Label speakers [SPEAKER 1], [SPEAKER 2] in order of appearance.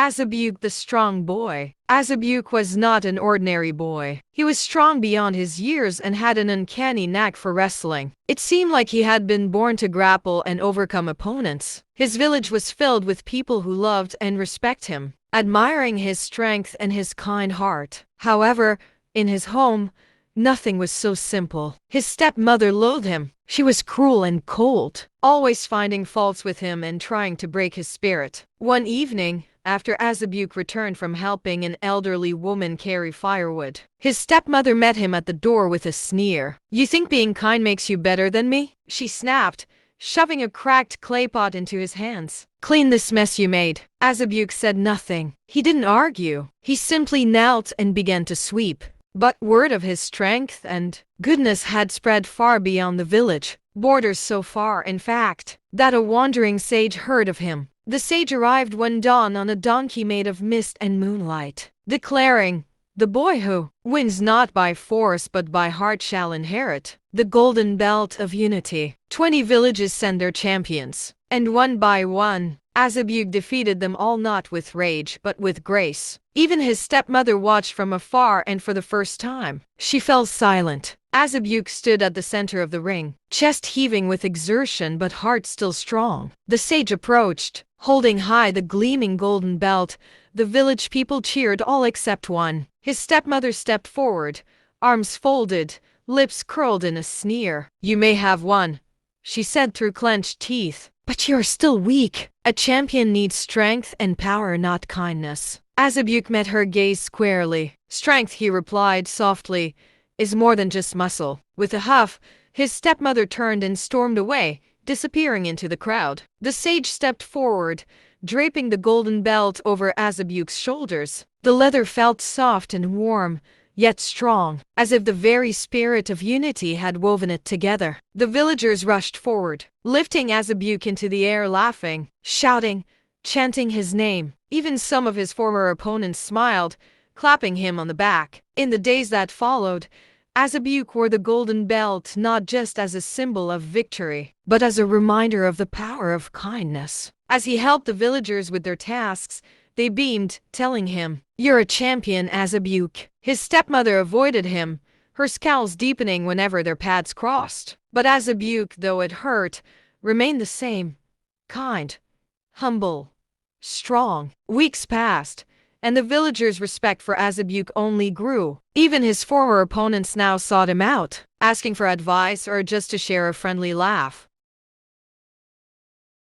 [SPEAKER 1] Azubuike the Strong Boy. Azubuike was not an ordinary boy. He was strong beyond his years and had an uncanny knack for wrestling. It seemed like he had been born to grapple and overcome opponents. His village was filled with people who loved and respected him, admiring his strength and his kind heart. However, in his home, nothing was so simple. His stepmother loathed him. She was cruel and cold, always finding faults with him and trying to break his spirit. One evening, after Azubuike returned from helping an elderly woman carry firewood, his stepmother met him at the door with a sneer. "You think being kind makes you better than me?" she snapped, shoving a cracked clay pot into his hands. "Clean this mess you made." Azubuike said nothing. He didn't argue. He simply knelt and began to sweep. But word of his strength and goodness had spread far beyond the village, borders so far, in fact, that a wandering sage heard of him. The sage arrived one dawn on a donkey made of mist and moonlight, declaring, "The boy who wins not by force but by heart shall inherit the golden belt of unity." 20 villages sent their champions, and one by one, Azubuike defeated them all, not with rage but with grace. Even his stepmother watched from afar, and for the first time, she fell silent. Azubuike stood at the center of the ring, chest heaving with exertion but heart still strong. The sage approached, holding high the gleaming golden belt. The village people cheered, all except one. His stepmother stepped forward, arms folded, lips curled in a sneer. "You may have won," she said through clenched teeth, "but you're still weak. A champion needs strength and power, not kindness." Azubuike met her gaze squarely. "Strength," he replied softly, "is more than just muscle." With a huff, his stepmother turned and stormed away, disappearing into the crowd. The sage stepped forward, draping the golden belt over Azubuike's shoulders. The leather felt soft and warm, yet strong, as if the very spirit of unity had woven it together. The villagers rushed forward, lifting Azubuike into the air, laughing, shouting, chanting his name. Even some of his former opponents smiled, clapping him on the back. In the days that followed, Azubuike wore the golden belt not just as a symbol of victory, but as a reminder of the power of kindness. As he helped the villagers with their tasks, they beamed, telling him, "You're a champion, Azubuike." His stepmother avoided him, her scowls deepening whenever their paths crossed. But Azubuike, though it hurt, remained the same, kind, humble, strong. Weeks passed, and the villagers' respect for Azubuike only grew. Even his former opponents now sought him out, asking for advice or just to share a friendly laugh.